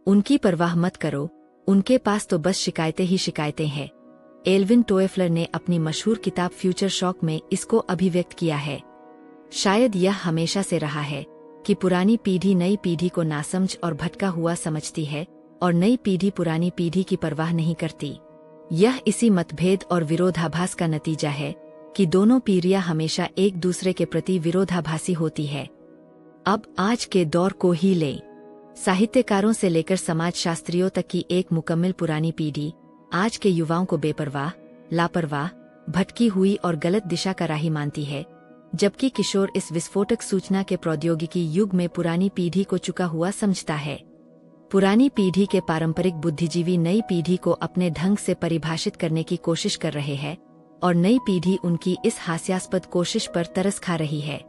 उनकी परवाह मत करो, उनके पास तो बस शिकायतें ही शिकायतें हैं। एल्विन टोएफ्लर ने अपनी मशहूर किताब फ्यूचर शॉक में इसको अभिव्यक्त किया है। शायद यह हमेशा से रहा है कि पुरानी पीढ़ी नई पीढ़ी को नासमझ और भटका हुआ समझती है और नई पीढ़ी पुरानी पीढ़ी की परवाह नहीं करती। यह इसी मतभेद और विरोधाभास का नतीजा है कि दोनों पीढ़ियां हमेशा एक दूसरे के प्रति विरोधाभासी होती है। अब आज के दौर को ही लें। साहित्यकारों से लेकर समाजशास्त्रियों तक की एक मुकम्मल पुरानी पीढ़ी आज के युवाओं को बेपरवाह, लापरवाह, भटकी हुई और गलत दिशा का राही मानती है, जबकि किशोर इस विस्फोटक सूचना के प्रौद्योगिकी युग में पुरानी पीढ़ी को चुका हुआ समझता है। पुरानी पीढ़ी के पारंपरिक बुद्धिजीवी नई पीढ़ी को अपने ढंग से परिभाषित करने की कोशिश कर रहे हैं और नई पीढ़ी उनकी इस हास्यास्पद कोशिश पर तरस खा रही है।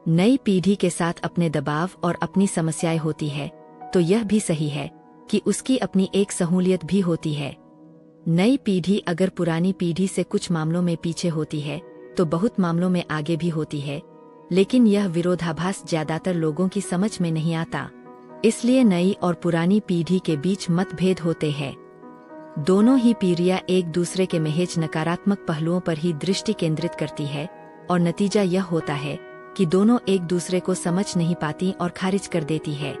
नई पीढ़ी के साथ अपने दबाव और अपनी समस्याएं होती है, तो यह भी सही है कि उसकी अपनी एक सहूलियत भी होती है। नई पीढ़ी अगर पुरानी पीढ़ी से कुछ मामलों में पीछे होती है तो बहुत मामलों में आगे भी होती है, लेकिन यह विरोधाभास ज्यादातर लोगों की समझ में नहीं आता। इसलिए नई और पुरानी पीढ़ी के बीच मतभेद होते हैं। दोनों ही पीढ़ियां एक दूसरे के महज नकारात्मक पहलुओं पर ही दृष्टि केंद्रित करती है और नतीजा यह होता है कि दोनों एक दूसरे को समझ नहीं पाती और खारिज कर देती है।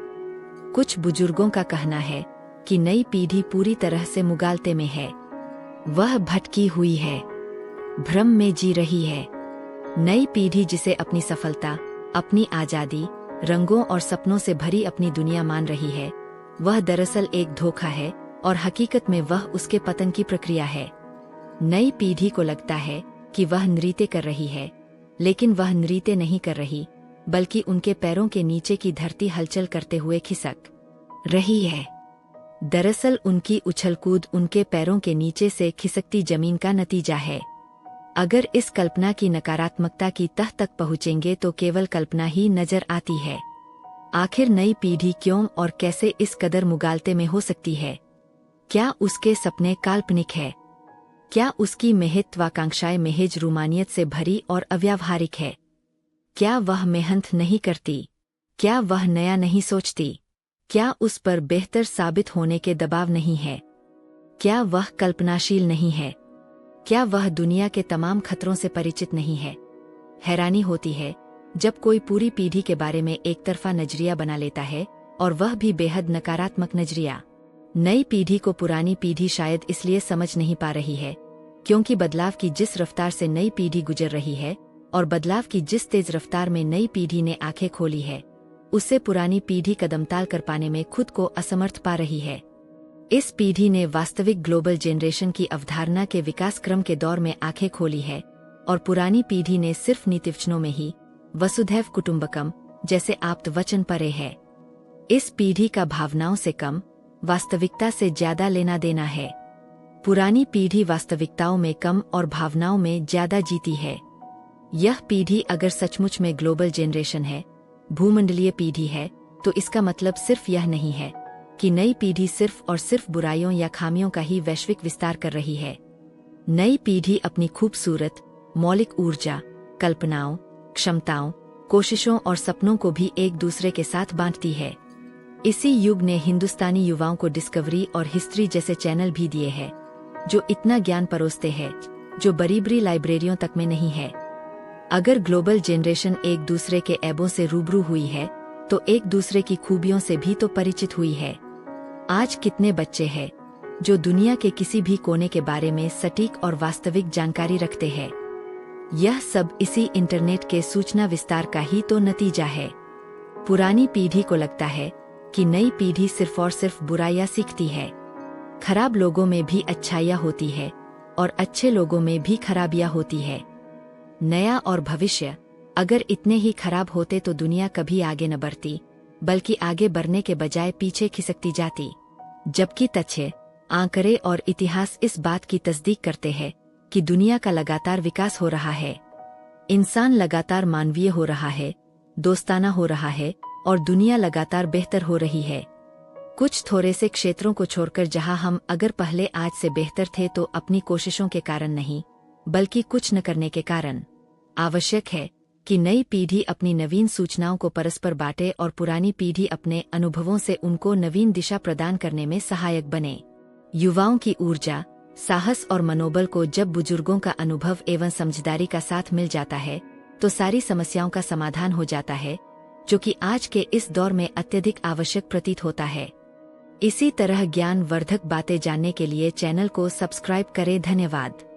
कुछ बुजुर्गों का कहना है कि नई पीढ़ी पूरी तरह से मुगालते में है, वह भटकी हुई है, भ्रम में जी रही है। नई पीढ़ी जिसे अपनी सफलता, अपनी आजादी, रंगों और सपनों से भरी अपनी दुनिया मान रही है, वह दरअसल एक धोखा है और हकीकत में वह उसके पतन की प्रक्रिया है। नई पीढ़ी को लगता है कि वह नृत्य कर रही है, लेकिन वह नृत्य नहीं कर रही, बल्कि उनके पैरों के नीचे की धरती हलचल करते हुए खिसक रही है। दरअसल उनकी उछलकूद उनके पैरों के नीचे से खिसकती जमीन का नतीजा है। अगर इस कल्पना की नकारात्मकता की तह तक पहुंचेंगे तो केवल कल्पना ही नजर आती है। आखिर नई पीढ़ी क्यों और कैसे इस कदर मुगालते में हो सकती है? क्या उसके सपने काल्पनिक है? क्या उसकी महत्वाकांक्षाएं महज रूमानियत से भरी और अव्यावहारिक है? क्या वह मेहनत नहीं करती? क्या वह नया नहीं सोचती? क्या उस पर बेहतर साबित होने के दबाव नहीं है? क्या वह कल्पनाशील नहीं है? क्या वह दुनिया के तमाम खतरों से परिचित नहीं है? हैरानी होती है जब कोई पूरी पीढ़ी के बारे में एक तरफा नजरिया बना लेता है, और वह भी बेहद नकारात्मक नजरिया। नई पीढ़ी को पुरानी पीढ़ी शायद इसलिए समझ नहीं पा रही है क्योंकि बदलाव की जिस रफ्तार से नई पीढ़ी गुजर रही है और बदलाव की जिस तेज रफ्तार में नई पीढ़ी ने आंखें खोली है, उससे पुरानी पीढ़ी कदमताल कर पाने में खुद को असमर्थ पा रही है। इस पीढ़ी ने वास्तविक ग्लोबल जनरेशन की अवधारणा के विकास क्रम के दौर में आंखें खोली है और पुरानी पीढ़ी ने सिर्फ नीतिवचनों में ही वसुधैव कुटुंबकम जैसे आप्त वचन पढ़े है। इस पीढ़ी का भावनाओं से कम, वास्तविकता से ज्यादा लेना देना है। पुरानी पीढ़ी वास्तविकताओं में कम और भावनाओं में ज्यादा जीती है। यह पीढ़ी अगर सचमुच में ग्लोबल जनरेशन है, भूमंडलीय पीढ़ी है, तो इसका मतलब सिर्फ यह नहीं है कि नई पीढ़ी सिर्फ और सिर्फ बुराइयों या खामियों का ही वैश्विक विस्तार कर रही है। नई पीढ़ी अपनी खूबसूरत, मौलिक ऊर्जा, कल्पनाओं, क्षमताओं, कोशिशों और सपनों को भी एक दूसरे के साथ बांटती है। इसी युग ने हिंदुस्तानी युवाओं को डिस्कवरी और हिस्ट्री जैसे चैनल भी दिए हैं, जो इतना ज्ञान परोसते हैं जो बड़ी लाइब्रेरियों तक में नहीं है। अगर ग्लोबल जनरेशन एक दूसरे के ऐबों से रूबरू हुई है, तो एक दूसरे की खूबियों से भी तो परिचित हुई है। आज कितने बच्चे हैं जो दुनिया के किसी भी कोने के बारे में सटीक और वास्तविक जानकारी रखते हैं? यह सब इसी इंटरनेट के सूचना विस्तार का ही तो नतीजा है। पुरानी पीढ़ी को लगता है कि नई पीढ़ी सिर्फ और सिर्फ बुराइयां सीखती है। खराब लोगों में भी अच्छाइयां होती है और अच्छे लोगों में भी खराबियां होती है। नया और भविष्य अगर इतने ही खराब होते तो दुनिया कभी आगे न बढ़ती, बल्कि आगे बढ़ने के बजाय पीछे खिसकती जाती। जबकि तथ्य, आंकड़े और इतिहास इस बात की तस्दीक करते हैं कि दुनिया का लगातार विकास हो रहा है। इंसान लगातार मानवीय हो रहा है, दोस्ताना हो रहा है और दुनिया लगातार बेहतर हो रही है। कुछ थोड़े से क्षेत्रों को छोड़कर जहां हम अगर पहले आज से बेहतर थे तो अपनी कोशिशों के कारण नहीं, बल्कि कुछ न करने के कारण। आवश्यक है कि नई पीढ़ी अपनी नवीन सूचनाओं को परस्पर बांटे और पुरानी पीढ़ी अपने अनुभवों से उनको नवीन दिशा प्रदान करने में सहायक बने। युवाओं की ऊर्जा, साहस और मनोबल को जब बुजुर्गों का अनुभव एवं समझदारी का साथ मिल जाता है तो सारी समस्याओं का समाधान हो जाता है, जो कि आज के इस दौर में अत्यधिक आवश्यक प्रतीत होता है। इसी तरह ज्ञान वर्धक बातें जानने के लिए चैनल को सब्सक्राइब करें। धन्यवाद।